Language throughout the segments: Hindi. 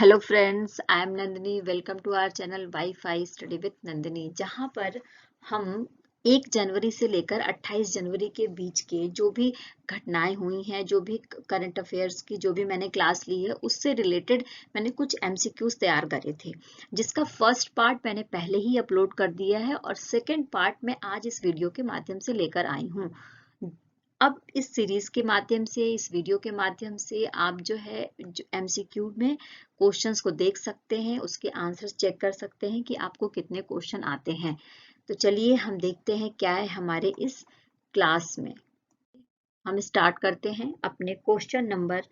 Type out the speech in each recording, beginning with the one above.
Hello friends, I am Nandini. Welcome to our channel WiFi study with Nandini, जहां पर हम 1 जनवरी से लेकर 28 जनवरी के बीच के जो भी घटनाएं हुई हैं, जो भी करंट अफेयर्स की जो भी मैंने क्लास ली है, उससे रिलेटेड मैंने कुछ एमसीक्यूज तैयार करे थे, जिसका फर्स्ट पार्ट मैंने पहले ही अपलोड कर दिया है और सेकेंड पार्ट मैं आज इस वीडियो के माध्यम से लेकर आई हूँ। अब इस सीरीज के माध्यम से, इस वीडियो के माध्यम से आप जो है एमसीक्यू में क्वेश्चंस को देख सकते हैं, उसके आंसर्स चेक कर सकते हैं कि आपको कितने क्वेश्चन आते हैं। तो चलिए हम देखते हैं क्या है हमारे इस क्लास में। हम स्टार्ट करते हैं अपने क्वेश्चन नंबर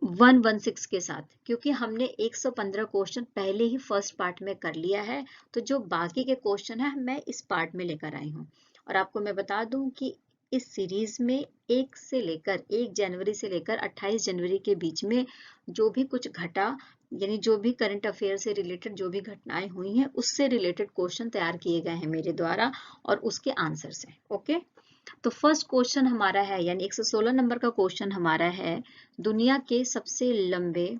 116 के साथ, क्योंकि हमने 115 क्वेश्चन पहले ही फर्स्ट पार्ट में कर लिया है, तो जो बाकी के क्वेश्चन है मैं इस पार्ट में लेकर आई हूँ। और आपको मैं बता दूं कि इस सीरीज में 1 जनवरी से लेकर 28 जनवरी के बीच में जो भी कुछ घटा, यानी जो भी करंट अफेयर से रिलेटेड जो भी घटनाएं हुई हैं, उससे रिलेटेड क्वेश्चन तैयार किए गए हैं मेरे द्वारा और उसके आंसर्स हैं। ओके, तो फर्स्ट क्वेश्चन हमारा है, यानी 116 नंबर का क्वेश्चन हमारा है, दुनिया के सबसे लंबे,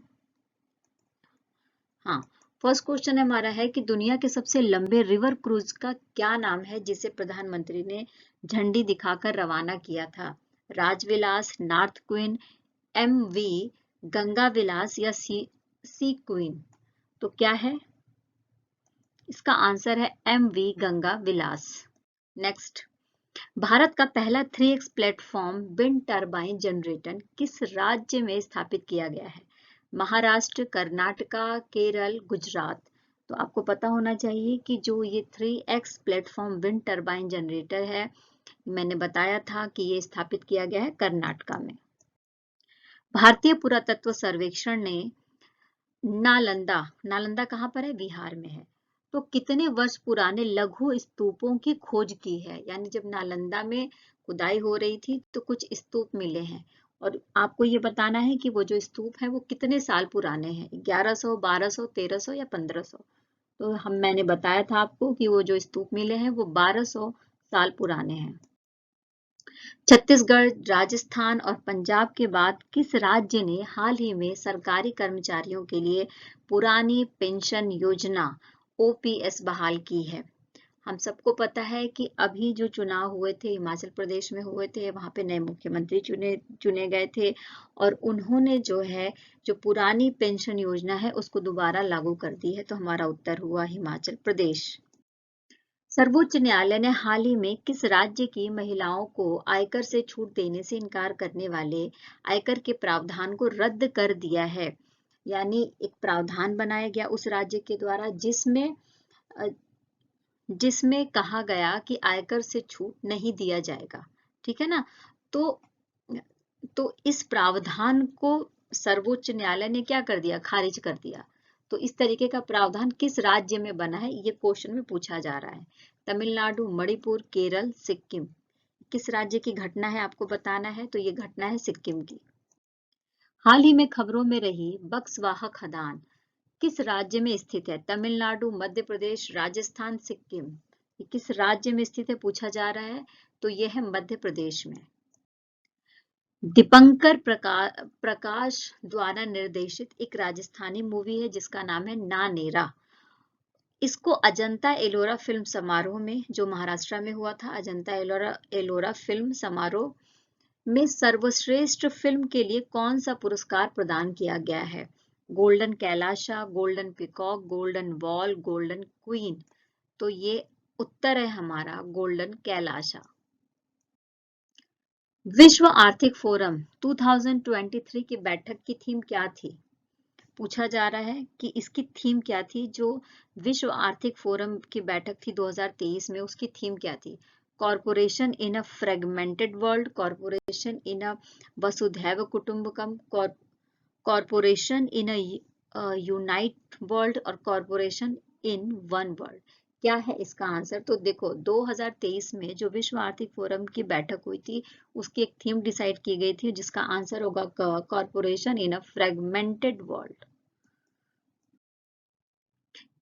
हाँ, फर्स्ट क्वेश्चन हमारा है कि दुनिया के सबसे लंबे रिवर क्रूज का क्या नाम है, जिसे प्रधानमंत्री ने झंडी दिखाकर रवाना किया था? Rajvilas, north queen, MV Ganga Vilas या सी क्वीन? तो क्या है इसका आंसर? है एमवी गंगा विलास। नेक्स्ट, भारत का पहला 3x platform wind turbine generator किस राज्य में स्थापित किया गया है? महाराष्ट्र, कर्नाटका, केरल, गुजरात? तो आपको पता होना चाहिए कि जो ये 3x platform wind turbine generator है, मैंने बताया था कि ये स्थापित किया गया है कर्नाटका में। भारतीय पुरातत्व सर्वेक्षण ने नालंदा, नालंदा कहाँ पर है? बिहार में है, तो कितने वर्ष पुराने लघु स्तूपों की खोज की है? यानी जब नालंदा में खुदाई हो रही थी तो कुछ स्तूप मिले हैं, और आपको ये बताना है कि वो जो स्तूप है वो कितने साल पुराने हैं, 1100, 1200, 1300 या 1500? तो मैंने बताया था आपको कि वो जो स्तूप मिले हैं वो 1200 साल पुराने हैं। छत्तीसगढ़, राजस्थान और पंजाब के बाद किस राज्य ने हाल ही में सरकारी कर्मचारियों के लिए पुरानी पेंशन योजना ओपीएस बहाल की है? हम सबको पता है कि अभी जो चुनाव हुए थे, हिमाचल प्रदेश में हुए थे, वहां पे नए मुख्यमंत्री चुने चुने गए थे, और उन्होंने जो है, जो पुरानी पेंशन योजना है उसको दोबारा लागू कर दी है। तो हमारा उत्तर हुआ हिमाचल प्रदेश। सर्वोच्च न्यायालय ने हाल ही में किस राज्य की महिलाओं को आयकर से छूट देने से इनकार करने वाले आयकर के प्रावधान को रद्द कर दिया है? यानी एक प्रावधान बनाया गया उस राज्य के द्वारा जिसमें कहा गया कि आयकर से छूट नहीं दिया जाएगा। ठीक है ना? तो इस प्रावधान को सर्वोच्च न्यायालय ने क्या कर दिया? खारिज कर दिया। तो इस तरीके का प्रावधान किस राज्य में बना है, ये क्वेश्चन में पूछा जा रहा है। तमिलनाडु, मणिपुर, केरल, सिक्किम? किस राज्य की घटना है आपको बताना है, तो ये घटना है सिक्किम की। हाल ही में खबरों में रही बक्सवाहा खदान किस राज्य में स्थित है? तमिलनाडु, मध्य प्रदेश, राजस्थान, सिक्किम? ये किस राज्य में स्थित है पूछा जा रहा है, तो यह है मध्य प्रदेश में। दीपंकर प्रकाश द्वारा निर्देशित एक राजस्थानी मूवी है जिसका नाम है ना नेरा। इसको अजंता एलोरा फिल्म समारोह में, जो महाराष्ट्र में हुआ था, अजंता एलोरा फिल्म समारोह में सर्वश्रेष्ठ फिल्म के लिए कौन सा पुरस्कार प्रदान किया गया है? Golden Kailasa, golden peacock, golden wall, golden queen? तो ये उत्तर है हमारा गोल्डन कैलाशा। विश्व आर्थिक फोरम 2023 की बैठक की थीम क्या थी? पूछा जा रहा है कि इसकी थीम क्या थी। जो विश्व आर्थिक फोरम की बैठक थी 2023 में, उसकी थीम क्या थी? Corporation in a fragmented world, corporation in a वसुधैव कुटुंबकम, corporation in a unite world, और कॉरपोरेशन इन वन वर्ल्ड? क्या है इसका आंसर? तो देखो, 2023 में जो विश्व आर्थिक फोरम की बैठक हुई थी, उसकी एक थीम डिसाइड की गई थी, जिसका आंसर होगा corporation in a fragmented world.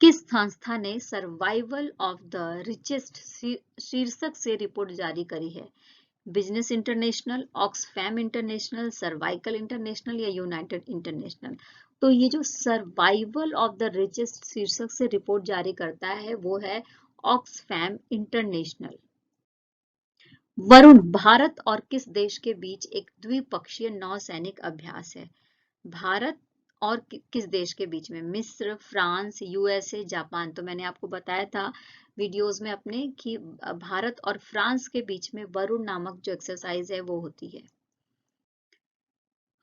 किस संस्था ने सर्वाइवल ऑफ द रिचेस्ट शीर्षक से रिपोर्ट जारी करी है? Business international, Oxfam international, cervical international या यूनाइटेड इंटरनेशनल। तो ये जो सर्वाइवल ऑफ द रिचेस्ट शीर्षक से रिपोर्ट जारी करता है वो है ऑक्सफैम इंटरनेशनल। वरुण, भारत और किस देश के बीच एक द्विपक्षीय नौसैनिक अभ्यास है? भारत और किस देश के बीच में? मिस्र, फ्रांस, यूएसए, जापान। तो मैंने आपको बताया था वीडियोस में अपने कि भारत और फ्रांस के बीच में वरुण नामक जो एक्सरसाइज है वो होती है।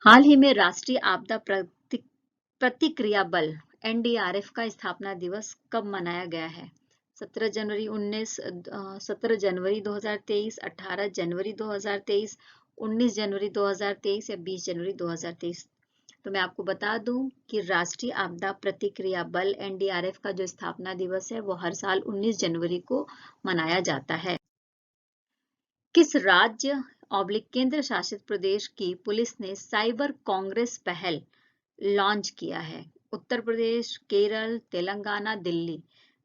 हाल ही में राष्ट्रीय आपदा प्रतिक्रिया बल एनडीआरएफ का स्थापना दिवस कब मनाया गया है? 17 जनवरी 2023, 18 जनवरी 2023, 19 जनवरी 2023 या 20 जनवरी 2023। तो मैं आपको बता दूं कि राष्ट्रीय आपदा प्रतिक्रिया बल एनडीआरएफ का जो स्थापना दिवस है वो हर साल 19 जनवरी को मनाया जाता है। किस राज्य केंद्र शासित प्रदेश की पुलिस ने साइबर कांग्रेस पहल लॉन्च किया है? उत्तर प्रदेश, केरल, तेलंगाना, दिल्ली।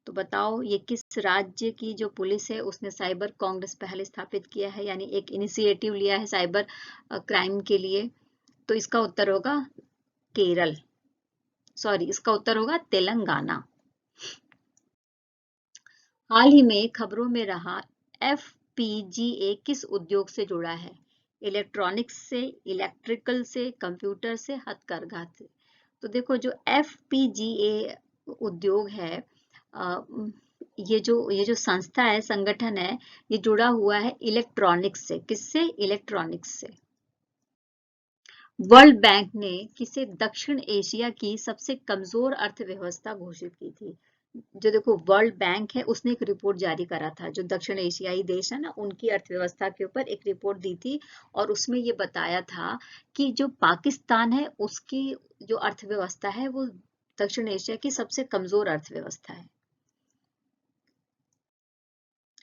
तो बताओ ये किस राज्य की जो पुलिस है उसने साइबर कांग्रेस पहल स्थापित किया है, यानी एक इनिशिएटिव लिया है साइबर क्राइम के लिए? तो इसका उत्तर होगा केरल, सॉरी इसका उत्तर होगा तेलंगाना। हाल ही में खबरों में रहा एफपीजीए किस उद्योग से जुड़ा है? इलेक्ट्रॉनिक्स से, इलेक्ट्रिकल से, कंप्यूटर से, हथकरघा से। तो देखो जो एफपीजीए उद्योग है, ये जो संस्था है, संगठन है, ये जुड़ा हुआ है इलेक्ट्रॉनिक्स से। किससे? इलेक्ट्रॉनिक्स से। वर्ल्ड बैंक ने किसे दक्षिण एशिया की सबसे कमजोर अर्थव्यवस्था घोषित की थी? जो देखो वर्ल्ड बैंक है उसने एक रिपोर्ट जारी करा था, जो दक्षिण एशियाई देश है ना उनकी अर्थव्यवस्था के ऊपर एक रिपोर्ट दी थी, और उसमें ये बताया था कि जो पाकिस्तान है उसकी जो अर्थव्यवस्था है वो दक्षिण एशिया की सबसे कमजोर अर्थव्यवस्था है।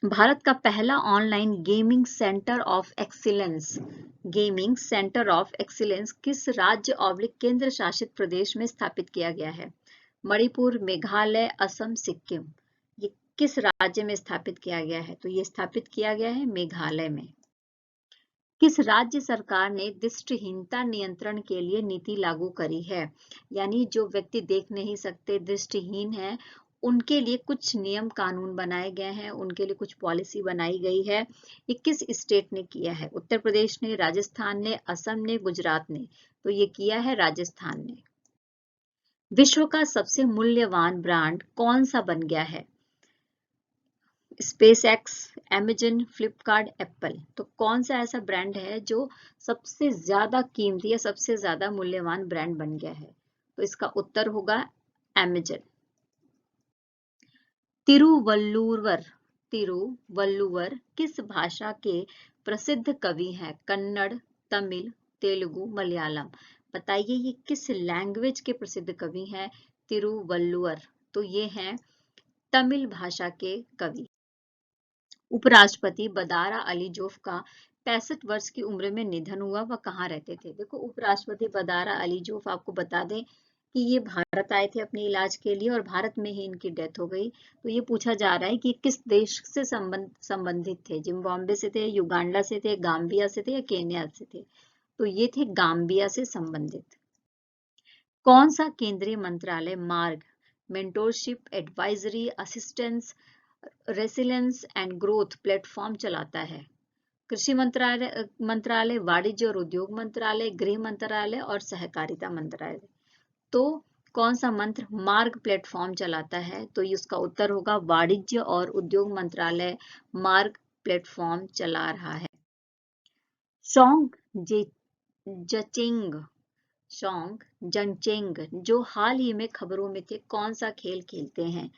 भारत का पहला online gaming centre of excellence किस राज्य केंद्र शासित प्रदेश में स्थापित किया गया है? मणिपुर, मेघालय, असम, सिक्किम। ये किस राज्य में स्थापित किया गया है? तो ये स्थापित किया गया है मेघालय में। किस राज्य सरकार ने दृष्टिहीनता नियंत्रण के लिए नीति लागू करी है? यानी जो व्यक्ति देख नहीं सकते, दृष्टिहीन है, उनके लिए कुछ नियम कानून बनाए गए हैं, उनके लिए कुछ पॉलिसी बनाई गई है। ये किस स्टेट ने किया है? उत्तर प्रदेश ने, राजस्थान ने, असम ने, गुजरात ने। तो ये किया है राजस्थान ने। विश्व का सबसे मूल्यवान ब्रांड कौन सा बन गया है? Space x, Amazon, Flipkart, Apple. तो कौन सा ऐसा ब्रांड है जो सबसे ज्यादा कीमती या सबसे ज्यादा मूल्यवान ब्रांड बन गया है? तो इसका उत्तर होगा अमेजन। तिरुवल्लुवर किस भाषा के प्रसिद्ध कवि हैं? कन्नड़, तमिल, तेलुगु, मलयालम। बताइए ये किस लैंग्वेज के प्रसिद्ध कवि हैं तिरुवल्लुवर? तो ये हैं तमिल भाषा के कवि। उपराष्ट्रपति बदारा अली जोफ का 65 वर्ष की उम्र में निधन हुआ, वह कहाँ रहते थे? देखो उपराष्ट्रपति बदारा अली जोफ, आपको बता दें कि ये भारत आए थे अपने इलाज के लिए और भारत में ही इनकी डेथ हो गई। तो ये पूछा जा रहा है कि किस देश से संबंधित थे? जिम्बाब्वे से थे, युगांडा से थे, गाम्बिया से थे या केन्या से थे? तो ये थे गाम्बिया से संबंधित। कौन सा केंद्रीय मंत्रालय Marg, mentorship, advisory, assistance, resilience and growth platform चलाता है? कृषि मंत्रालय, वाणिज्य और उद्योग मंत्रालय, गृह मंत्रालय और सहकारिता मंत्रालय। तो कौन सा मंत्र मार्ग प्लेटफॉर्म चलाता है? तो इसका उत्तर होगा वाणिज्य और उद्योग मंत्रालय मार्ग प्लेटफॉर्म चला रहा है। सॉन्ग जचेंग जो हाल ही में खबरों में थे, कौन सा खेल खेलते हैं?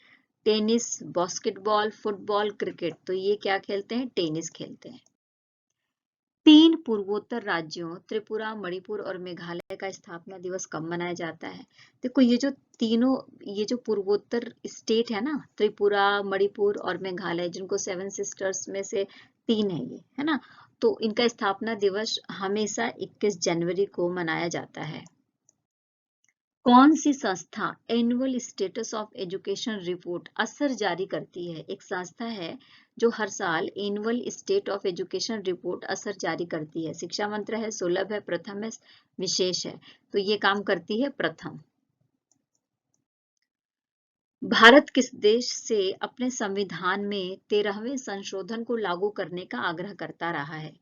Tennis, basketball, football, cricket. तो ये क्या खेलते हैं? टेनिस खेलते हैं। 3 पूर्वोत्तर राज्यों त्रिपुरा, मणिपुर और मेघालय का स्थापना दिवस कब मनाया जाता है? देखो ये जो पूर्वोत्तर स्टेट है ना, त्रिपुरा, मणिपुर और मेघालय, जिनको 7 सिस्टर्स में से 3 है ये, है ना, तो इनका स्थापना दिवस हमेशा 21 जनवरी को मनाया जाता है। कौन सी संस्था annual status of education report असर जारी करती है? एक संस्था है जो हर साल annual state of education report असर जारी करती है? शिक्षा मंत्र है, सुलभ है, प्रथम है, विशेष है? तो ये काम करती है प्रथम। भारत किस देश से अपने संविधान में 13वें संशोधन को लागू करने का आग्रह करता रहा है?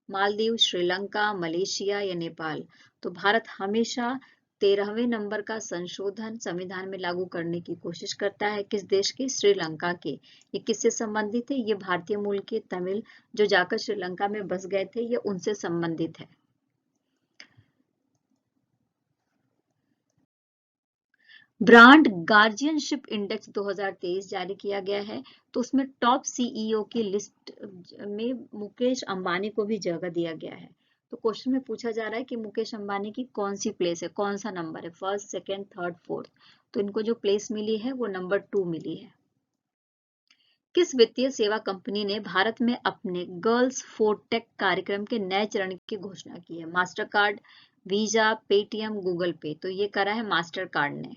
मालदीव, श्रीलंका, मलेशिया या नेपाल? तो भारत हमेशा 13वें नंबर का संशोधन संविधान में लागू करने की कोशिश करता है। किस देश के? श्रीलंका के। ये किससे संबंधित है? ये भारतीय मूल के तमिल जो जाकर श्रीलंका में बस गए थे, ये उनसे संबंधित है। ब्रांड गार्जियनशिप इंडेक्स 2023 जारी किया गया है, तो उसमें टॉप सीईओ की लिस्ट में मुकेश अंबानी को भी जगह दिया गया है। तो क्वेश्चन में पूछा जा रहा है कि मुकेश अंबानी की कौन सी प्लेस है, कौन सा नंबर है, फर्स्ट, सेकंड, थर्ड, फोर्थ? तो इनको जो प्लेस मिली है वो नंबर 2 मिली है। किस वित्तीय सेवा कंपनी ने भारत में अपने गर्ल्स फॉर टेक कार्यक्रम के नए चरण की घोषणा की है? Master card, visa, Paytm, Google पे? तो ये करा है मास्टर कार्ड ने।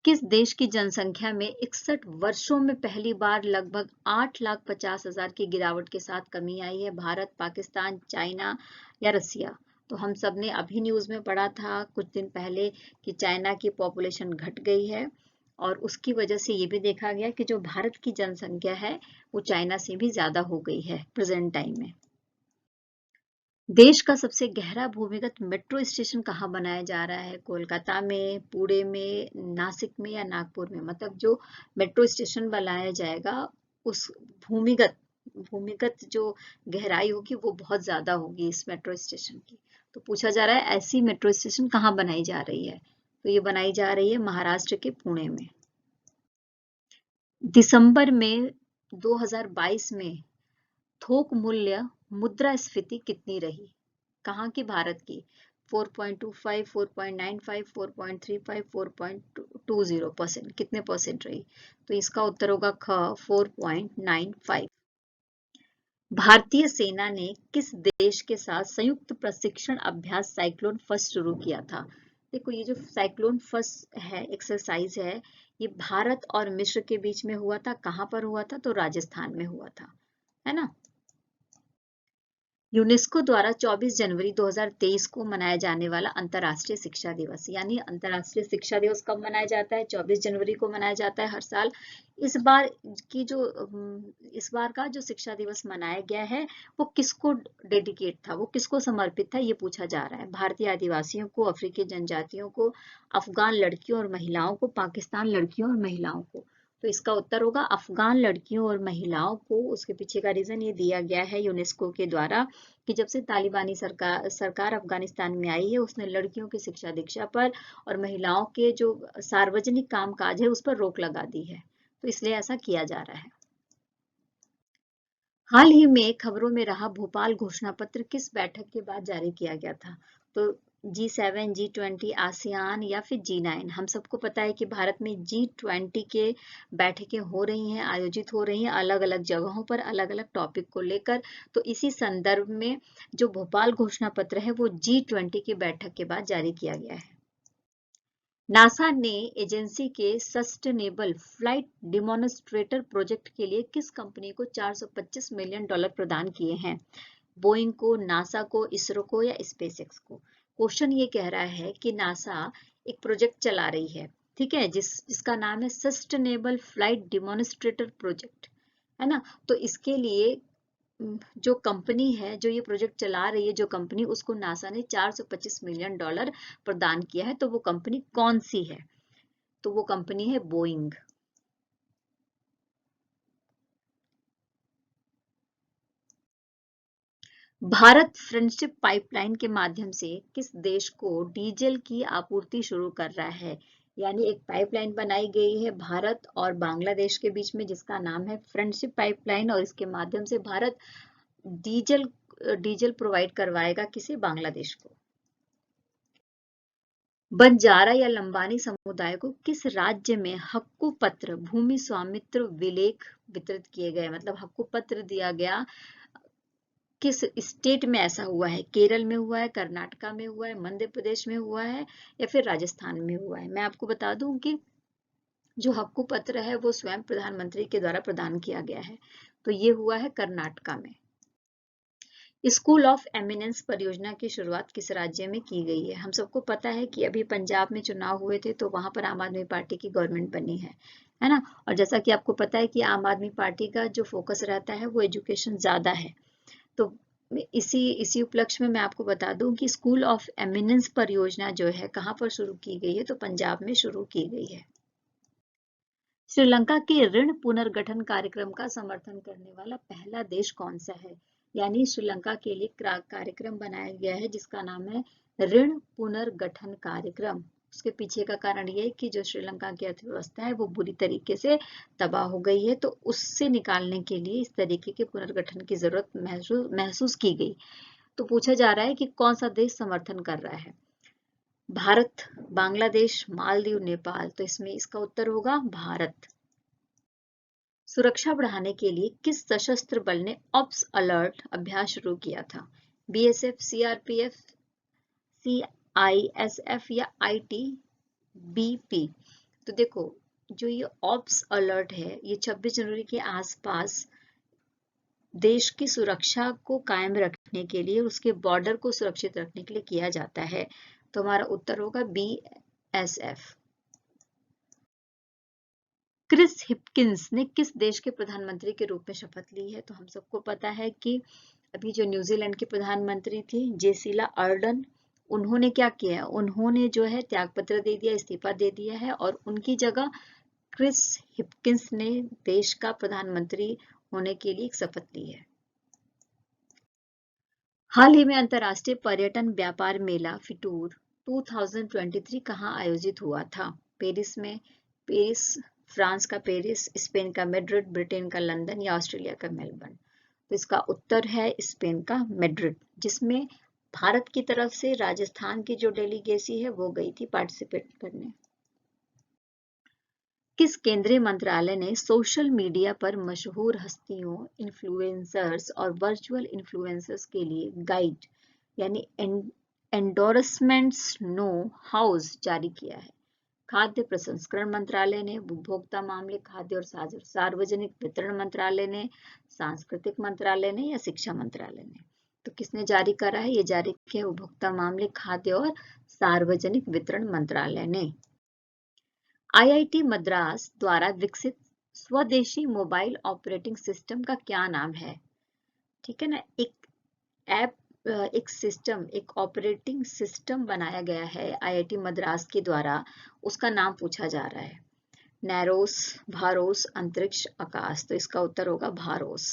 किस देश की जनसंख्या में 61 वर्षों में पहली बार लगभग 8,50,000 की गिरावट के साथ कमी आई है? भारत, पाकिस्तान, चाइना या रसिया? तो हम सब ने अभी न्यूज में पढ़ा था कुछ दिन पहले कि चाइना की पॉपुलेशन घट गई है, और उसकी वजह से ये भी देखा गया कि जो भारत की जनसंख्या है वो चाइना से भी ज्यादा हो गई है प्रेजेंट टाइम में। देश का सबसे गहरा भूमिगत मेट्रो स्टेशन कहाँ बनाया जा रहा है? कोलकाता में, पुणे में, नासिक में या नागपुर में? मतलब जो मेट्रो स्टेशन बनाया जाएगा उस भूमिगत भूमिगत जो गहराई होगी वो बहुत ज्यादा होगी इस मेट्रो स्टेशन की। तो पूछा जा रहा है ऐसी मेट्रो स्टेशन कहाँ बनाई जा रही है? तो ये बनाई जा रही है महाराष्ट्र के पुणे में। दिसंबर में 2022 में थोक मूल्य मुद्रास्फीति कितनी रही? कहाँ की? भारत की। 4.25, 4.95, 4.35, 4.20%। कितने परसेंट रही? तो इसका उत्तर होगा ख, 4.95। भारतीय सेना ने किस देश के साथ संयुक्त प्रशिक्षण अभ्यास साइक्लोन फर्स्ट शुरू किया था? देखो ये जो साइक्लोन फर्स्ट है एक्सरसाइज है, ये भारत और मिस्र के बीच में हुआ था। कहाँ पर हुआ था? तो राजस्थान में हुआ था, है ना। यूनेस्को द्वारा 24 जनवरी 2023 को मनाया जाने वाला अंतर्राष्ट्रीय शिक्षा दिवस, यानी अंतर्राष्ट्रीय शिक्षा दिवस कब मनाया जाता है? 24 जनवरी को मनाया जाता है हर साल। इस बार की जो इस बार का जो शिक्षा दिवस मनाया गया है वो किसको डेडिकेट था, वो किसको समर्पित था, ये पूछा जा रहा है। भारतीय आदिवासियों को, अफ्रीकी जनजातियों को, अफगान लड़कियों और महिलाओं को, पाकिस्तान लड़कियों और महिलाओं को? तो इसका उत्तर होगा अफगान लड़कियों और महिलाओं को। उसके पीछे का रीजन ये दिया गया है यूनेस्को के द्वारा कि जब से तालिबानी सरकार अफगानिस्तान में आई है उसने लड़कियों की शिक्षा दीक्षा पर और महिलाओं के जो सार्वजनिक कामकाज है उस पर रोक लगा दी है, तो इसलिए ऐसा किया जा रहा है। हाल ही में खबरों में रहा भोपाल घोषणा पत्र किस बैठक के बाद जारी किया गया था? तो G7, G20, आसियान या फिर G9? हम सबको पता है कि भारत में G20 के बैठकें हो रही हैं, आयोजित हो रही हैं अलग अलग जगहों पर अलग अलग टॉपिक को लेकर। तो इसी संदर्भ में जो भोपाल घोषणा पत्र है वो G20 की बैठक के बाद जारी किया गया है। नासा ने एजेंसी के सस्टेनेबल फ्लाइट डिमॉन्स्ट्रेटर प्रोजेक्ट के लिए किस कंपनी को $425 मिलियन प्रदान किए हैं? बोइंग को, नासा को, इसरो को या स्पेसएक्स को? क्वेश्चन ये कह रहा है कि नासा एक प्रोजेक्ट चला रही है, ठीक है, जिसका नाम है सस्टेनेबल फ्लाइट डिमॉन्स्ट्रेटर प्रोजेक्ट, है ना। तो इसके लिए जो कंपनी है जो ये प्रोजेक्ट चला रही है, जो कंपनी, उसको नासा ने $425 मिलियन प्रदान किया है। तो वो कंपनी कौन सी है? तो वो कंपनी है बोइंग। भारत फ्रेंडशिप पाइपलाइन के माध्यम से किस देश को डीजल की आपूर्ति शुरू कर रहा है? यानी एक पाइपलाइन बनाई गई है भारत और बांग्लादेश के बीच में जिसका नाम है फ्रेंडशिप पाइपलाइन, और इसके माध्यम से भारत डीजल डीजल प्रोवाइड करवाएगा किसे? बांग्लादेश को। बंजारा या लंबानी समुदाय को किस राज्य में हक्कुपत्र भूमि स्वामित्व विलेख वितरित किए गए? मतलब हक्कुपत्र दिया गया किस स्टेट में ऐसा हुआ है? केरल में हुआ है, कर्नाटका में हुआ है, मध्य प्रदेश में हुआ है या फिर राजस्थान में हुआ है? मैं आपको बता दूं कि जो हक्कु पत्र है वो स्वयं प्रधानमंत्री के द्वारा प्रदान किया गया है। तो ये हुआ है कर्नाटका में। स्कूल ऑफ एमिनेंस परियोजना की शुरुआत किस राज्य में की गई है? हम सबको पता है कि अभी पंजाब में चुनाव हुए थे तो वहां पर आम आदमी पार्टी की गवर्नमेंट बनी है ना। और जैसा कि आपको पता है कि आम आदमी पार्टी का जो फोकस रहता है वो एजुकेशन ज्यादा है। तो इसी उपलक्ष्य में मैं आपको बता दूं कि स्कूल ऑफ एमिनेंस परियोजना जो है कहाँ पर शुरू की गई है? तो पंजाब में शुरू की गई है। श्रीलंका के ऋण पुनर्गठन कार्यक्रम का समर्थन करने वाला पहला देश कौन सा है? यानी श्रीलंका के लिए कार्यक्रम बनाया गया है जिसका नाम है ऋण पुनर्गठन कार्यक्रम। उसके पीछे का कारण ये है कि जो श्रीलंका की अर्थव्यवस्था है वो बुरी तरीके से तबाह हो गई है, तो उससे निकालने के लिए इस तरीके के पुनर्गठन की जरूरत महसूस की गई। तो पूछा जा रहा है कि कौन सा देश समर्थन कर रहा है? भारत, बांग्लादेश, मालदीव, नेपाल। तो इसमें इसका उत्तर होगा भारत। सुरक्षा बढ़ाने के लिए किस सशस्त्र बल ने ऑप्स अलर्ट अभ्यास शुरू किया था? बीएसएफ, सीआरपीएफ, सीआईएसएफ या आईटीबीपी? तो देखो, जो ये ऑप्स अलर्ट है ये 26 जनवरी के आसपास देश की सुरक्षा को कायम रखने के लिए, उसके बॉर्डर को सुरक्षित रखने के लिए किया जाता है। तो हमारा उत्तर होगा बीएसएफ। क्रिस हिपकिंस ने किस देश के प्रधानमंत्री के रूप में शपथ ली है? तो हम सबको पता है कि अभी जो न्यूजीलैंड की प्रधानमंत्री थी जेसिला अर्डन, उन्होंने क्या किया है? उन्होंने जो है त्यागपत्र दे दिया, इस्तीफा दे दिया है और उनकी जगह क्रिस हिपकिंस ने देश का प्रधानमंत्री होने के लिए एक शपथ ली है। हाल ही में अंतर्राष्ट्रीय पर्यटन व्यापार मेला फिटूर 2023 कहाँ आयोजित हुआ था? पेरिस में। पेरिस फ्रांस का पेरिस, स्पेन का मैड्रिड, ब्रिटेन का लंदन या ऑस्ट्रेलिया का मेलबर्न? तो इसका उत्तर है स्पेन का मैड्रिड, जिसमें भारत की तरफ से राजस्थान की जो डेलीगेसी है वो गई थी पार्टिसिपेट करने। किस केंद्रीय मंत्रालय ने सोशल मीडिया पर मशहूर हस्तियों, इन्फ्लुएंसर्स और वर्चुअल इन्फ्लुएंसर्स के लिए गाइड यानी एंडोर्समेंट्स नो हाउस जारी किया है? खाद्य प्रसंस्करण मंत्रालय ने, उपभोक्ता मामले, खाद्य और सार्वजनिक वितरण मंत्रालय ने, सांस्कृतिक मंत्रालय ने या शिक्षा मंत्रालय ने? तो किसने जारी करा है? ये जारी किया उपभोक्ता मामले, खाद्य और सार्वजनिक वितरण मंत्रालय ने। आईआईटी मद्रास द्वारा विकसित स्वदेशी मोबाइल ऑपरेटिंग सिस्टम का क्या नाम है? ठीक है ना, एक ऑपरेटिंग सिस्टम बनाया गया है आईआईटी मद्रास के द्वारा, उसका नाम पूछा जा रहा है। नैरोस, भारोस, अंतरिक्ष, आकाश? तो इसका उत्तर होगा भारोस।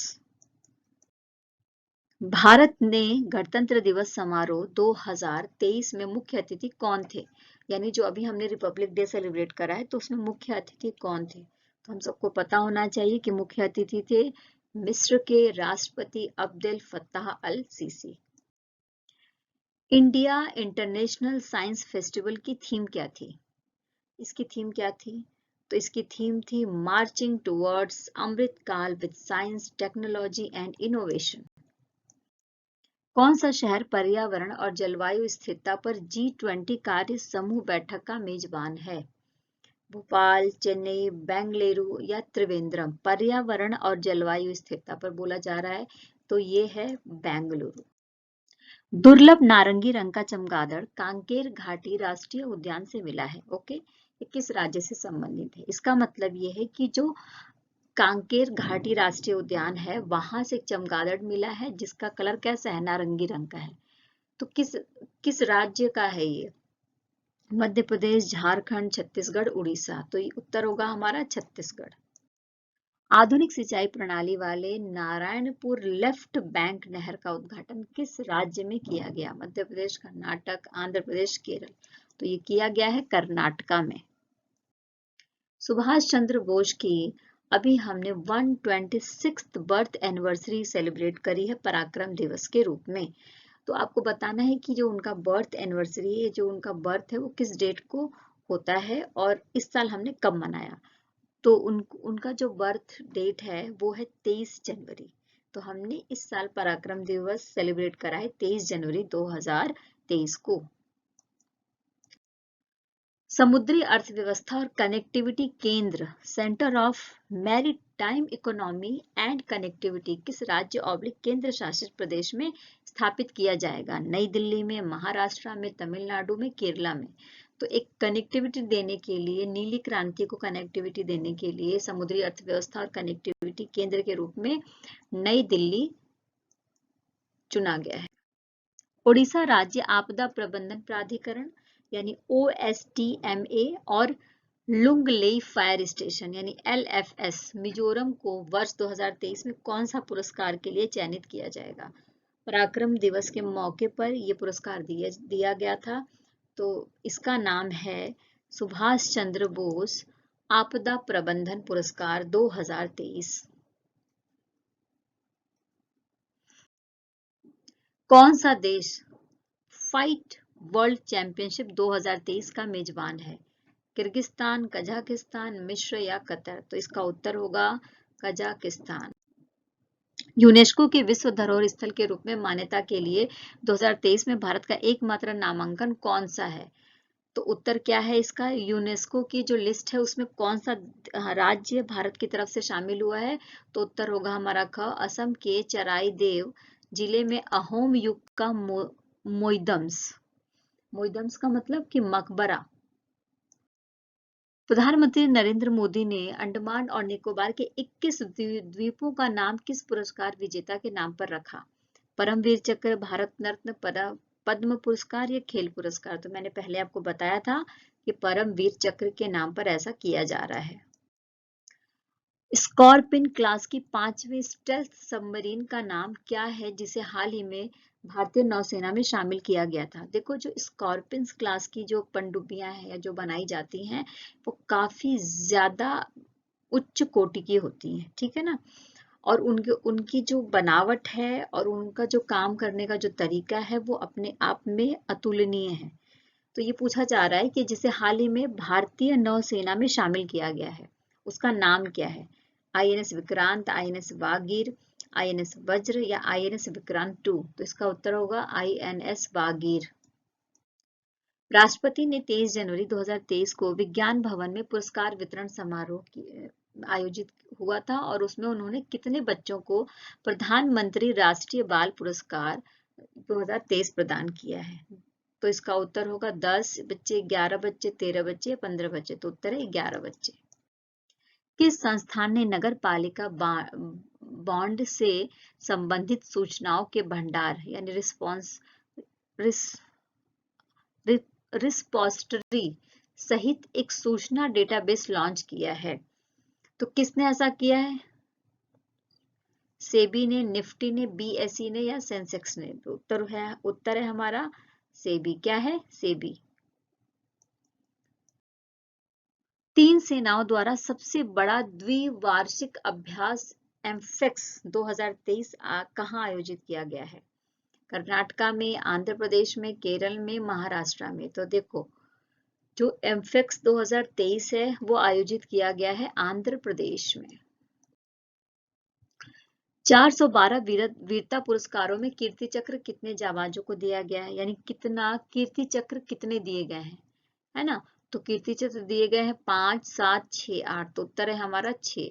भारत ने गणतंत्र दिवस समारोह 2023 में मुख्य अतिथि कौन थे? यानी जो अभी हमने रिपब्लिक डे सेलिब्रेट करा है तो उसमें मुख्य अतिथि कौन थे? तो हम सबको पता होना चाहिए कि मुख्य अतिथि थे मिस्र के राष्ट्रपति Abdel Fattah al Sisi. India International Science Festival की थीम क्या थी? इसकी थीम क्या थी? तो इसकी थीम थी मार्चिंग टुवर्ड्स अमृत काल with science, technology and innovation. कौन सा शहर पर्यावरण और जलवायु स्थिरता पर G20 कार्य समूह बैठक का मेजबान है? भोपाल, चेन्नई, बेंगलुरु या त्रिवेंद्रम? पर्यावरण और जलवायु स्थिरता पर बोला जा रहा है, तो ये है बेंगलुरु। दुर्लभ नारंगी रंग का चमगादड़ कांकेर घाटी राष्ट्रीय उद्यान से मिला है। ओके, ये किस राज्य से संबंधित है? इसका मतलब ये है कि जो कांकेर घाटी राष्ट्रीय उद्यान है वहां से एक चमगादड़ मिला है जिसका कलर कैसा है? नारंगी रंग का है। तो किस राज्य का है ये? मध्य प्रदेश, झारखंड, छत्तीसगढ़, उड़ीसा? तो ये उत्तर होगा हमारा छत्तीसगढ़। आधुनिक सिंचाई प्रणाली वाले नारायणपुर लेफ्ट बैंक नहर का उद्घाटन किस राज्य में किया गया? मध्य प्रदेश, कर्नाटक, आंध्र प्रदेश, केरल? तो ये किया गया है कर्नाटका में। सुभाष चंद्र बोस की अभी हमने 126th बर्थ एनिवर्सरी सेलिब्रेट करी है पराक्रम दिवस के रूप में। तो आपको बताना है कि जो उनका बर्थ एनिवर्सरी है, जो उनका बर्थ है वो किस डेट को होता है और इस साल हमने कब मनाया। तो उनका जो बर्थ डेट है वो है 23 जनवरी। तो हमने इस साल पराक्रम दिवस सेलिब्रेट करा है 23 जनवरी 2023 को। समुद्री अर्थव्यवस्था और कनेक्टिविटी केंद्र, centre of maritime economy and connectivity, किस राज्य ऑब्लिक केंद्र शासित प्रदेश में स्थापित किया जाएगा? नई दिल्ली में, महाराष्ट्र में, तमिलनाडु में, केरला में। तो एक कनेक्टिविटी देने के लिए, नीली क्रांति को कनेक्टिविटी देने के लिए समुद्री अर्थव्यवस्था और कनेक्टिविटी केंद्र के रूप में नई दिल्ली चुना गया है। ओडिशा राज्य आपदा प्रबंधन प्राधिकरण यानी OSTMA और लुंगलेई फायर स्टेशन यानी LFS मिजोरम को वर्ष 2023 में कौन सा पुरस्कार के लिए चयनित किया जाएगा? पराक्रम दिवस के मौके पर यह पुरस्कार दिया गया था। तो इसका नाम है सुभाष चंद्र बोस आपदा प्रबंधन पुरस्कार 2023। कौन सा देश फाइट वर्ल्ड चैंपियनशिप 2023 का मेजबान है? किर्गिस्तान, कजाकिस्तान, मिस्र या कतर? तो इसका उत्तर होगा कजाकिस्तान। यूनेस्को के विश्व धरोहर स्थल के रूप में मान्यता के लिए 2023 में भारत का एकमात्र नामांकन कौन सा है? तो उत्तर क्या है इसका? यूनेस्को की जो लिस्ट है उसमें कौन सा राज्य भारत की तरफ से शामिल हुआ है? तो उत्तर होगा हमारा ख, असम के चराईदेव जिले में अहोम युग का मोइदम्स का मतलब कि मकबरा। प्रधानमंत्री नरेंद्र मोदी ने अंडमान और निकोबार के 21 द्वीपों का नाम किस पुरस्कार विजेता के नाम पर रखा? परमवीर चक्र, भारत रत्न, पद्म पुरस्कार या खेल पुरस्कार? तो मैंने पहले आपको बताया था कि परमवीर चक्र के नाम पर ऐसा किया जा रहा है। स्कॉर्पिन क्लास की 5वीं स्टेल्थ सबमरीन का नाम क्या है जिसे हाल ही में भारतीय नौसेना में शामिल किया गया था? देखो, जो स्कॉर्पिन क्लास की जो पनडुब्बियां हैं या जो बनाई जाती हैं वो काफी ज्यादा उच्च कोटि की होती हैं, ठीक है ना। और उनकी जो बनावट है और उनका जो काम करने का जो तरीका है वो अपने आप में अतुलनीय है। तो ये पूछा जा रहा है कि जिसे हाल ही में भारतीय नौसेना में शामिल किया गया है उसका नाम क्या है? INS Vikrant, INS Vagir, INS वज्र या INS विक्रांत 2? तो इसका उत्तर होगा INS वागीर। राष्ट्रपति ने 23 जनवरी 2023 को विज्ञान भवन में पुरस्कार वितरण समारोह आयोजित हुआ था और उसमें उन्होंने कितने बच्चों को प्रधानमंत्री राष्ट्रीय बाल पुरस्कार 2023 प्रदान किया है? तो इसका उत्तर होगा 10 बच्चे, 11 बच्चे, 13 बच्चे, 15 बच्चे। तो उत्तर है 11 बच्चे। किस संस्थान ने नगर पालिका बॉन्ड से संबंधित सूचनाओं के भंडार यानी रिस्पोजिटरी सहित एक सूचना डेटाबेस लॉन्च किया है? तो किसने ऐसा किया है? सेबी ने, निफ्टी ने, BSE ने या सेंसेक्स ने? तो उत्तर है हमारा सेबी। क्या है? सेबी। 3 सेनाओं द्वारा सबसे बड़ा द्विवार्षिक अभ्यास एम्फेक्स 2023 कहाँ आयोजित किया गया है? कर्नाटका में, आंध्र प्रदेश में, केरल में, महाराष्ट्र में? तो देखो, जो एम्फेक्स 2023 है वो आयोजित किया गया है आंध्र प्रदेश में। 412 वीरता पुरस्कारों में कीर्ति चक्र कितने जाबाजों को दिया गया है? यानी कितना कीर्ति चक्र कितने दिए गए हैं, है ना। तो कीर्ति चक्र दिए गए हैं 5, 7, 6, 8। तो उत्तर है हमारा 6।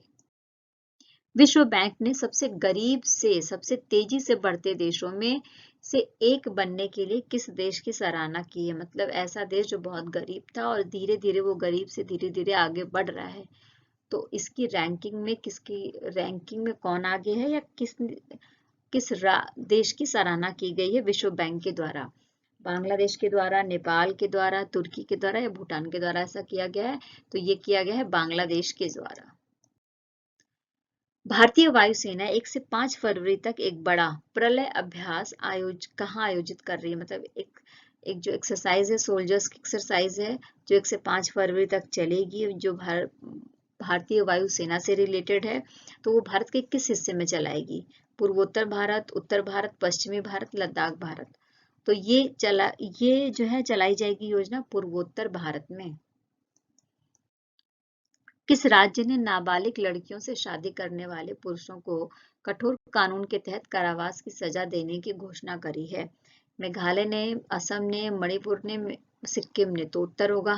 विश्व बैंक ने सबसे गरीब से सबसे तेजी से बढ़ते देशों में से एक बनने के लिए किस देश की सराहना की है? मतलब ऐसा देश जो बहुत गरीब था और धीरे धीरे वो गरीब से धीरे धीरे आगे बढ़ रहा है। तो इसकी रैंकिंग में कौन आगे है या किस देश की सराहना की गई है विश्व बैंक के द्वारा? बांग्लादेश के द्वारा, नेपाल के द्वारा, तुर्की के द्वारा या भूटान के द्वारा ऐसा किया गया है? तो ये किया गया है बांग्लादेश के द्वारा। भारतीय वायुसेना 1 से 5 फरवरी तक एक बड़ा प्रलय अभ्यास कहाँ आयोजित कर रही है? मतलब एक जो एक्सरसाइज है, सोल्जर्स की एक्सरसाइज है जो 1 से 5 फरवरी तक चलेगी, जो भारतीय वायुसेना से रिलेटेड है। तो वो भारत के किस हिस्से में चलाएगी? पूर्वोत्तर भारत, उत्तर भारत, पश्चिमी भारत, लद्दाख भारत? तो ये जो है चलाई जाएगी योजना पूर्वोत्तर भारत में। किस राज्य ने नाबालिग लड़कियों से शादी करने वाले पुरुषों को कठोर कानून के तहत कारावास की सजा देने की घोषणा करी है? मेघालय ने, असम ने, मणिपुर ने, सिक्किम ने। तो उत्तर होगा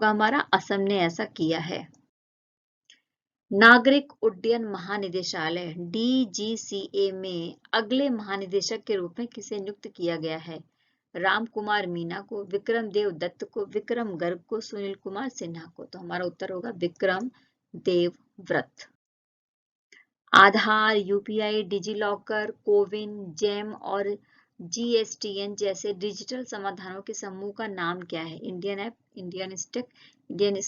हमारा असम ने ऐसा किया है। नागरिक उड्डयन महानिदेशालय DGCA में अगले महानिदेशक के रूप में किसे नियुक्त किया गया है? राम कुमार मीना को, विक्रम देव दत्त को, विक्रम गर्ग को, सुनील कुमार सिन्हा को। तो हमारा उत्तर होगा Vikram Dev Vrat. Aadhaar, UPI, DigiLocker, CoWIN, GeM और GSTN जैसे डिजिटल समाधानों के समूह का नाम क्या है? Indian app, Indian stack, Indian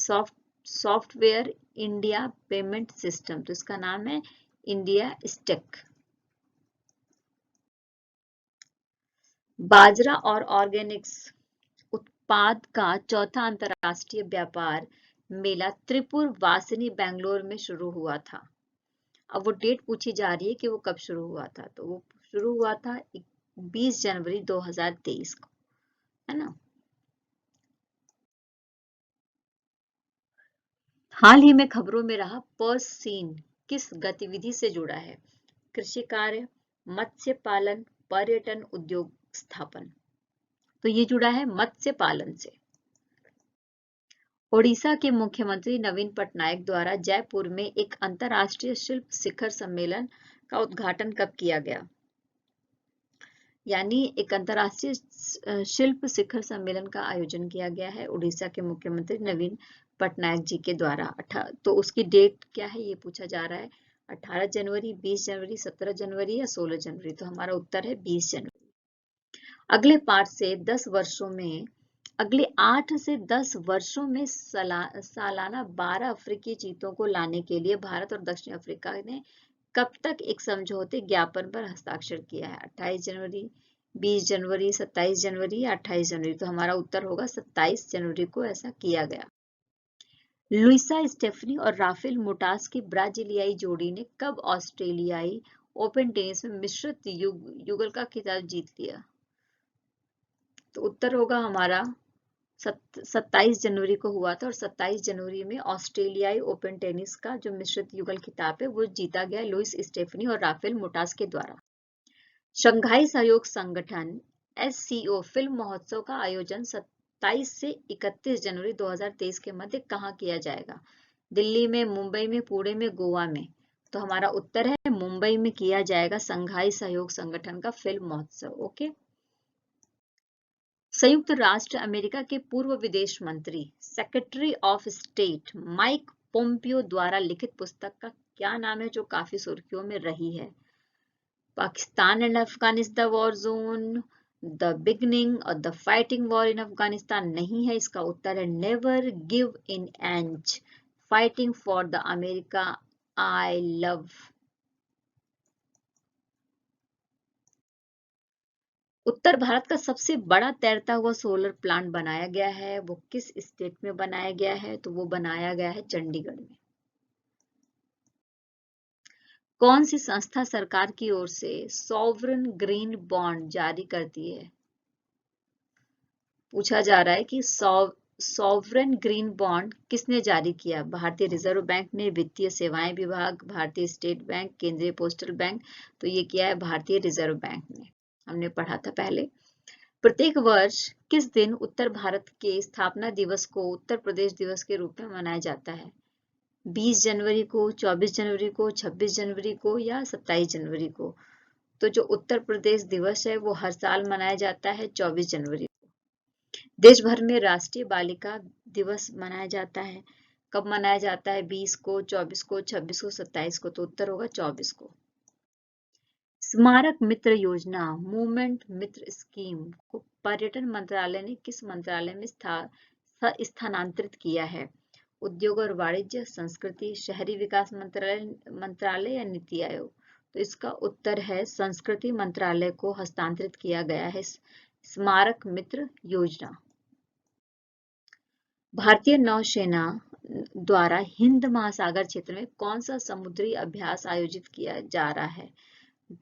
software, India payment system. तो इसका नाम है इंडिया स्टेक। बाजरा और ऑर्गेनिक्स उत्पाद का चौथा अंतर्राष्ट्रीय व्यापार मेला त्रिपुर वासिनी बेंगलोर में शुरू हुआ था। अब वो डेट पूछी जा रही है कि वो कब शुरू हुआ था। तो वो शुरू हुआ था 20 जनवरी 2023 को, है ना। हाल ही में खबरों में रहा पर्स सीन किस गतिविधि से जुड़ा है? कृषि कार्य, मत्स्य पालन, पर्यटन, उद्योग स्थापन। तो ये जुड़ा है मत्स्य पालन से। ओडिशा के मुख्यमंत्री नवीन पटनायक द्वारा जयपुर में एक अंतर्राष्ट्रीय शिल्प शिखर सम्मेलन का उद्घाटन कब किया गया? यानी एक अंतर्राष्ट्रीय शिल्प शिखर सम्मेलन का आयोजन किया गया है उड़ीसा के मुख्यमंत्री नवीन पटनायक जी के द्वारा। तो उसकी डेट क्या है ये पूछा जा रहा है। 18 जनवरी, 20 जनवरी, 17 जनवरी या 16 जनवरी। तो हमारा उत्तर है 20 जनवरी। अगले 8 से 10 वर्षों में सालाना 12 अफ्रीकी चीतों को लाने के लिए भारत और दक्षिण अफ्रीका ने कब तक एक समझौते ज्ञापन पर हस्ताक्षर किया है? 28 जनवरी, 20 जनवरी, 27 जनवरी या 28 जनवरी। तो हमारा उत्तर होगा 27 जनवरी को ऐसा किया गया। लुइसा स्टेफनी और राफेल मोटास की ब्राजीलियाई जोड़ी ने कब ऑस्ट्रेलियाई ओपन टेनिस में मिश्रित युगल का खिताब जीत लिया? तो उत्तर होगा हमारा 27 जनवरी को हुआ था और 27 जनवरी में ऑस्ट्रेलियाई ओपन टेनिस का जो मिश्रित युगल खिताब है वो जीता गया लुइस स्टेफनी और राफेल मोटास के द्वारा। शंघाई सहयोग संगठन SCO फिल्म महोत्सव का आयोजन 27 से 31 जनवरी 2023 के मध्य कहाँ किया जाएगा? दिल्ली में, मुंबई में, पुणे में, गोवा में। तो हमारा उत्तर है मुंबई में किया जाएगा शंघाई सहयोग संगठन का फिल्म महोत्सव। ओके। संयुक्त राष्ट्र अमेरिका के पूर्व विदेश मंत्री secretary of state Mike Pompeo द्वारा लिखित पुस्तक का क्या नाम है जो काफी सुर्खियों में रही है? Pakistan and Afghanistan war zone, the beginning और the fighting war in Afghanistan नहीं है। इसका उत्तर है never give in inch, fighting for the America I love. उत्तर भारत का सबसे बड़ा तैरता हुआ सोलर प्लांट बनाया गया है, वो किस स्टेट में बनाया गया है? तो वो बनाया गया है चंडीगढ़ में। कौन सी संस्था सरकार की ओर से सॉवरेन ग्रीन बॉन्ड जारी करती है? पूछा जा रहा है कि सॉवरेन ग्रीन बॉन्ड किसने जारी किया? भारतीय रिजर्व बैंक ने, वित्तीय सेवाएं विभाग, भारतीय स्टेट बैंक, केंद्रीय पोस्टल बैंक। तो ये किया है भारतीय रिजर्व बैंक ने, हमने पढ़ा था पहले। प्रत्येक वर्ष किस दिन उत्तर भारत के स्थापना दिवस को उत्तर प्रदेश दिवस के रूप में मनाया जाता है? 20 जनवरी को, 24 जनवरी को, 26 जनवरी को या 27 जनवरी को? तो जो उत्तर प्रदेश दिवस है वो हर साल मनाया जाता है 24 जनवरी को। देश भर में राष्ट्रीय बालिका दिवस मनाया जाता है। कब मनाया जाता है? 20 को, 24 को, 26 को, 27 को। तो उत्तर होगा 24 को। स्मारक मित्र योजना मूवमेंट मित्र स्कीम को पर्यटन मंत्रालय ने किस मंत्रालय में स्थानांतरित किया है? उद्योग और वाणिज्य, संस्कृति, शहरी विकास मंत्रालय या नीति आयोग? तो इसका उत्तर है संस्कृति मंत्रालय को हस्तांतरित किया गया है स्मारक मित्र योजना। भारतीय नौसेना द्वारा हिंद महासागर क्षेत्र में कौन सा समुद्री अभ्यास आयोजित किया जा रहा है?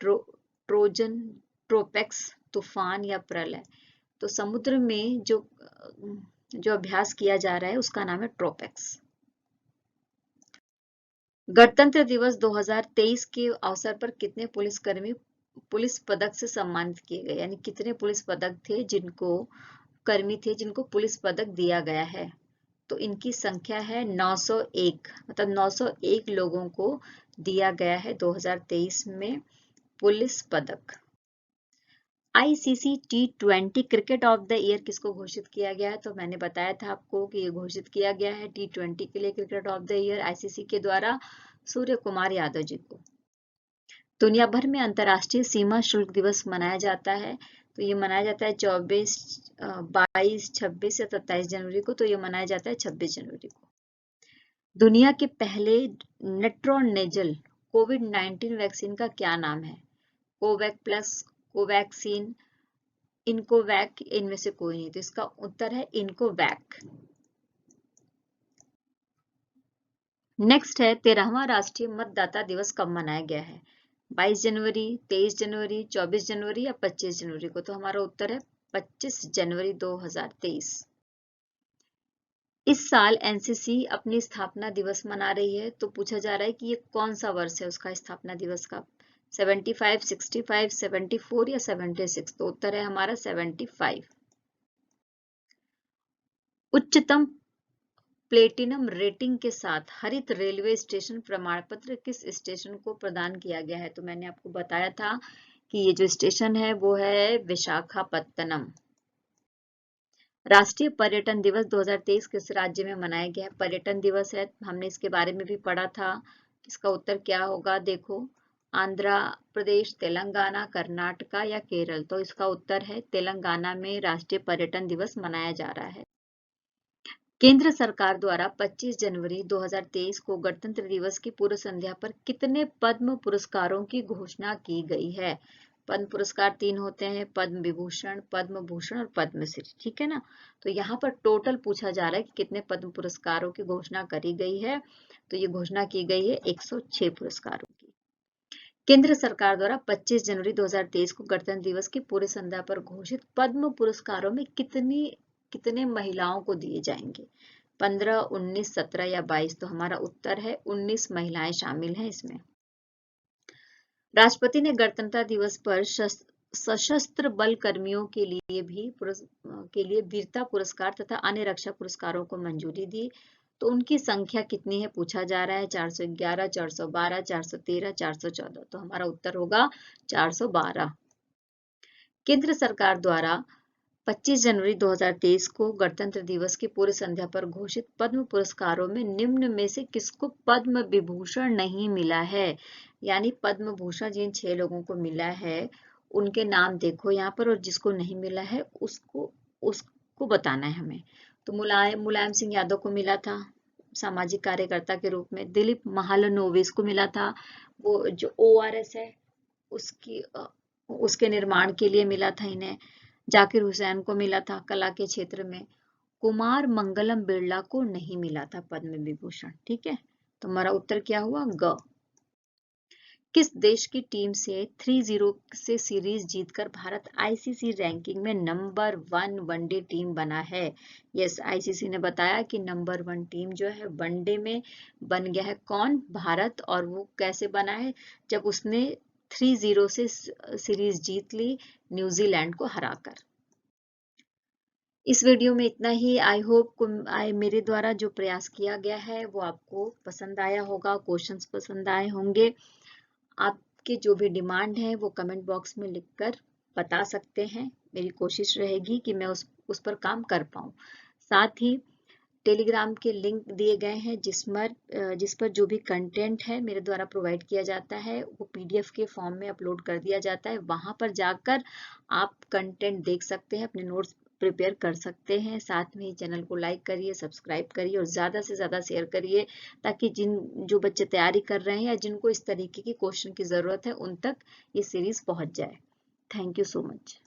ट्रोजन, ट्रोपेक्स, तूफान या प्रलय? तो समुद्र में जो अभ्यास किया जा रहा है उसका नाम है ट्रोपेक्स। गणतंत्र दिवस 2023 के अवसर पर कितने पुलिसकर्मी पुलिस पदक से सम्मानित किए गए, यानी कितने पुलिस पदक थे जिनको कर्मी थे जिनको पुलिस पदक दिया गया है। तो इनकी संख्या है 901, मतलब 901 लोगों को दिया गया है 2023 में पुलिस पदक। ICC T20 cricket of the year किसको घोषित किया गया है? तो मैंने बताया था आपको कि ये घोषित किया गया है T20 के लिए cricket of the year ICC के द्वारा सूर्य कुमार यादव जी को। दुनिया भर में अंतर्राष्ट्रीय सीमा शुल्क दिवस मनाया जाता है। तो ये मनाया जाता है 24, 22, 26 या 27 जनवरी को। तो ये मनाया जाता है 26 जनवरी को। दुनिया के पहले नेट्रोनेजल कोविड-19 वैक्सीन का क्या नाम है? कोवैक प्लस, कोवैक्सीन, इनकोवैक, इनमें से कोई नहीं। तो इसका उत्तर है इनकोवैक। नेक्स्ट है 13वां राष्ट्रीय मतदाता दिवस कब मनाया गया है? 22 जनवरी, 23 जनवरी, 24 जनवरी या 25 जनवरी को? तो हमारा उत्तर है 25 जनवरी 2023। इस साल एनसीसी अपनी स्थापना दिवस मना रही है। तो पूछा जा रहा है कि ये कौन सा वर्ष है उसका स्थापना दिवस का? 75, 65, 74 या 76? तो उत्तर है हमारा 75। उच्चतम प्लेटिनम रेटिंग के साथ हरित रेलवे स्टेशन प्रमाण पत्र किस स्टेशन को प्रदान किया गया है? तो मैंने आपको बताया था कि ये जो स्टेशन है वो है विशाखापत्तनम। राष्ट्रीय पर्यटन दिवस 2023 किस राज्य में मनाया गया है? पर्यटन दिवस है, हमने इसके बारे में भी पढ़ा था। इसका उत्तर क्या होगा? देखो, आंध्र प्रदेश, तेलंगाना, कर्नाटका या केरल? तो इसका उत्तर है तेलंगाना में राष्ट्रीय पर्यटन दिवस मनाया जा रहा है। केंद्र सरकार द्वारा 25 जनवरी 2023 को गणतंत्र दिवस की पूर्व संध्या पर कितने पद्म पुरस्कारों की घोषणा की गई है? पद्म पुरस्कार 3 होते हैं, पद्म विभूषण, पद्म भूषण और पद्मश्री, ठीक है ना। तो यहाँ पर टोटल पूछा जा रहा है कि कितने पद्म पुरस्कारों की घोषणा करी गई है। तो ये घोषणा की गई है 106 पुरस्कारों की। केंद्र सरकार द्वारा 25 जनवरी 2023 को गणतंत्र दिवस की पूर्व संध्या पर घोषित पद्म पुरस्कारों में कितने महिलाओं को दिए जाएंगे? 15, 19, 17 या 22? तो हमारा उत्तर है 19 महिलाएं शामिल हैं इसमें। राष्ट्रपति ने गणतंत्र दिवस पर सशस्त्र बल कर्मियों के लिए वीरता पुरस्कार तथा अन्य रक्षा पुरस्कारों को मंजूरी दी। तो उनकी संख्या कितनी है पूछा जा रहा है? 411, 412, 413, 414? तो हमारा उत्तर होगा 412। केंद्र सरकार द्वारा 25 जनवरी 2023 को गणतंत्र दिवस की पूर्व संध्या पर घोषित पद्म पुरस्कारों में निम्न में से किसको पद्म विभूषण नहीं मिला है? यानी पद्म भूषण जिन 6 लोगों को मिला है उनके नाम देखो यहाँ पर, और जिसको नहीं मिला है उसको बताना है हमें। तो मुलायम सिंह यादव को मिला था सामाजिक कार्यकर्ता के रूप में। दिलीप महालनोबिस को मिला था, वो जो ORS है उसके निर्माण के लिए मिला था इन्हें। जाकिर हुसैन को मिला था कला के क्षेत्र में। कुमार मंगलम बिरला को नहीं मिला था पद्म विभूषण, ठीक है। तो हमारा उत्तर क्या हुआ? ग। किस देश की टीम से 3-0 से सीरीज जीतकर भारत आईसीसी रैंकिंग में नंबर 1 वनडे टीम बना है? यस, आईसीसी ने बताया कि नंबर 1 टीम जो है वनडे में बन गया है। कौन? भारत। और वो कैसे बना है? जब उसने 3-0 से सीरीज जीत ली न्यूजीलैंड को हराकर। इस वीडियो में इतना ही। आई होप मेरे द्वारा जो प्रयास किया गया है वो आपको पसंद आया होगा, क्वेश्चंस पसंद आए होंगे। आपके जो भी डिमांड है वो कमेंट बॉक्स में लिखकर बता सकते हैं। मेरी कोशिश रहेगी कि मैं उस पर काम कर पाऊँ। साथ ही टेलीग्राम के लिंक दिए गए हैं जिस पर जो भी कंटेंट है मेरे द्वारा प्रोवाइड किया जाता है वो PDF के फॉर्म में अपलोड कर दिया जाता है। वहां पर जाकर आप कंटेंट देख सकते हैं, अपने नोट्स प्रिपेयर कर सकते हैं। साथ में चैनल को लाइक करिए, सब्सक्राइब करिए और ज़्यादा से ज़्यादा शेयर करिए, ताकि जो बच्चे तैयारी कर रहे हैं या जिनको इस तरीके की क्वेश्चन की ज़रूरत है उन तक ये सीरीज पहुंच जाए। Thank you so much.